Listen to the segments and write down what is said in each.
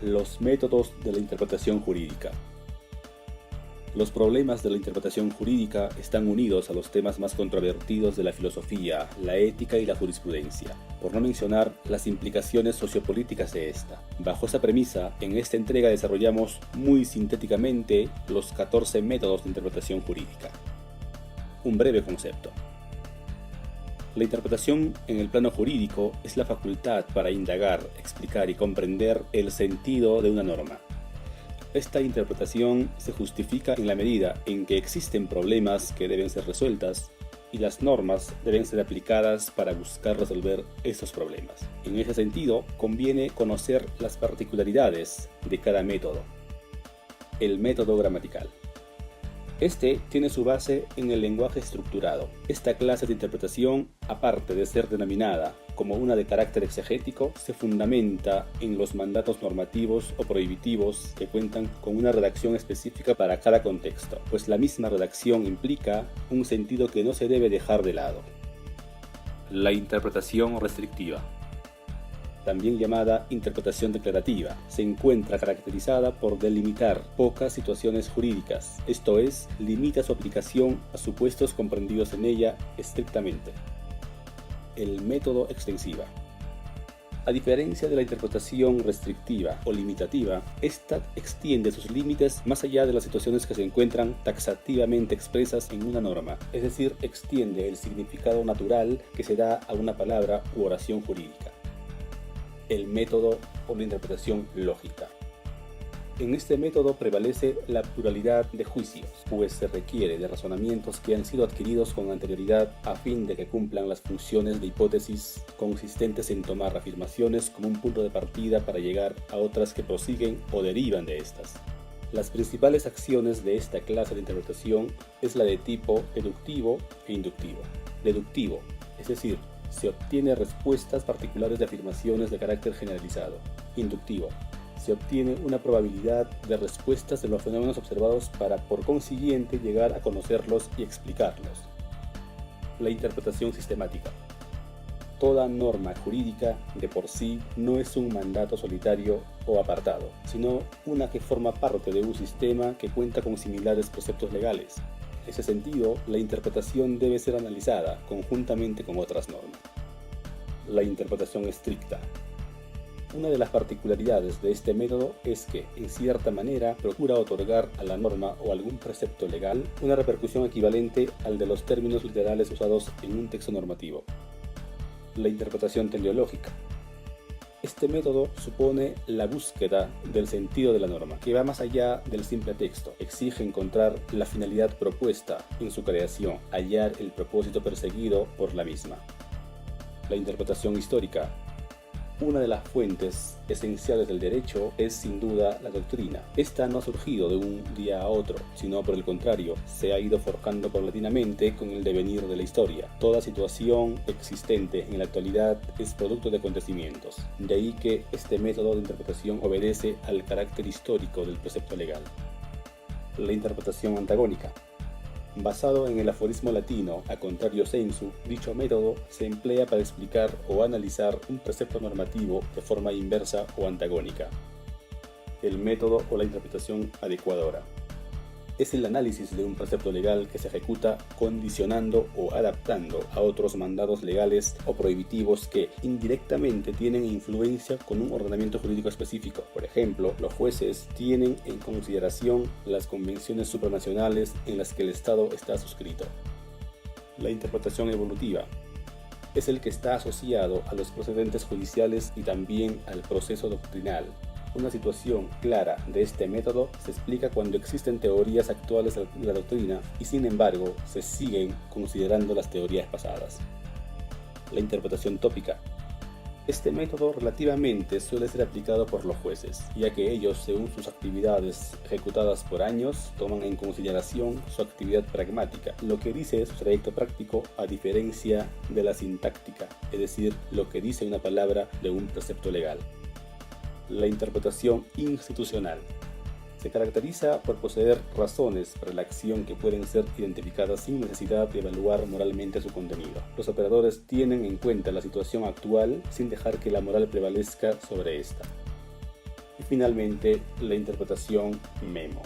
Los métodos de la interpretación jurídica. Los problemas de la interpretación jurídica están unidos a los temas más controvertidos de la filosofía, la ética y la jurisprudencia, por no mencionar las implicaciones sociopolíticas de esta. Bajo esa premisa, en esta entrega desarrollamos muy sintéticamente los 14 métodos de interpretación jurídica. Un breve concepto. La interpretación en el plano jurídico es la facultad para indagar, explicar y comprender el sentido de una norma. Esta interpretación se justifica en la medida en que existen problemas que deben ser resueltas y las normas deben ser aplicadas para buscar resolver esos problemas. En ese sentido, conviene conocer las particularidades de cada método. El método gramatical. Este tiene su base en el lenguaje estructurado. Esta clase de interpretación, aparte de ser denominada como una de carácter exegético, se fundamenta en los mandatos normativos o prohibitivos que cuentan con una redacción específica para cada contexto, pues la misma redacción implica un sentido que no se debe dejar de lado. La interpretación restrictiva, también llamada interpretación declarativa, se encuentra caracterizada por delimitar pocas situaciones jurídicas, esto es, limita su aplicación a supuestos comprendidos en ella estrictamente. El método extensiva. A diferencia de la interpretación restrictiva o limitativa, esta extiende sus límites más allá de las situaciones que se encuentran taxativamente expresas en una norma, es decir, extiende el significado natural que se da a una palabra u oración jurídica. El método o la interpretación lógica. En este método prevalece la pluralidad de juicios, pues se requiere de razonamientos que han sido adquiridos con anterioridad a fin de que cumplan las funciones de hipótesis consistentes en tomar afirmaciones como un punto de partida para llegar a otras que prosiguen o derivan de estas. Las principales acciones de esta clase de interpretación es la de tipo deductivo e inductivo. Deductivo, es decir, se obtiene respuestas particulares de afirmaciones de carácter generalizado. Inductivo. Se obtiene una probabilidad de respuestas de los fenómenos observados para, por consiguiente, llegar a conocerlos y explicarlos. La interpretación sistemática. Toda norma jurídica, de por sí, no es un mandato solitario o apartado, sino una que forma parte de un sistema que cuenta con similares preceptos legales. En ese sentido, la interpretación debe ser analizada conjuntamente con otras normas. La interpretación estricta. Una de las particularidades de este método es que, en cierta manera, procura otorgar a la norma o algún precepto legal una repercusión equivalente al de los términos literales usados en un texto normativo. La interpretación teleológica. Este método supone la búsqueda del sentido de la norma, que va más allá del simple texto. Exige encontrar la finalidad propuesta en su creación, hallar el propósito perseguido por la misma. La interpretación histórica. Una de las fuentes esenciales del derecho es sin duda la doctrina. Esta no ha surgido de un día a otro, sino por el contrario, se ha ido forjando paulatinamente con el devenir de la historia. Toda situación existente en la actualidad es producto de acontecimientos. De ahí que este método de interpretación obedece al carácter histórico del precepto legal. La interpretación antagónica. Basado en el aforismo latino a contrario sensu, dicho método se emplea para explicar o analizar un precepto normativo de forma inversa o antagónica. El método o la interpretación adecuadora. Es el análisis de un precepto legal que se ejecuta condicionando o adaptando a otros mandados legales o prohibitivos que indirectamente tienen influencia con un ordenamiento jurídico específico. Por ejemplo, los jueces tienen en consideración las convenciones supranacionales en las que el Estado está suscrito. La interpretación evolutiva. Es el que está asociado a los procedentes judiciales y también al proceso doctrinal. Una situación clara de este método se explica cuando existen teorías actuales de la doctrina y sin embargo se siguen considerando las teorías pasadas. La interpretación tópica. Este método relativamente suele ser aplicado por los jueces, ya que ellos, según sus actividades ejecutadas por años, toman en consideración su actividad pragmática, lo que dice su trayecto práctico a diferencia de la sintáctica, es decir, lo que dice una palabra de un precepto legal. La interpretación institucional. Se caracteriza por poseer razones para la acción que pueden ser identificadas sin necesidad de evaluar moralmente su contenido. Los operadores tienen en cuenta la situación actual sin dejar que la moral prevalezca sobre esta. Y finalmente, la interpretación memo.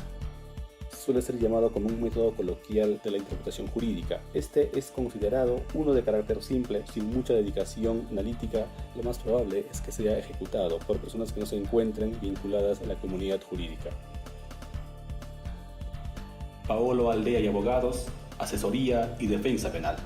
Suele ser llamado como un método coloquial de la interpretación jurídica. Este es considerado uno de carácter simple, sin mucha dedicación analítica. Lo más probable es que sea ejecutado por personas que no se encuentren vinculadas a la comunidad jurídica. Paolo Aldea y Abogados, Asesoría y Defensa Penal.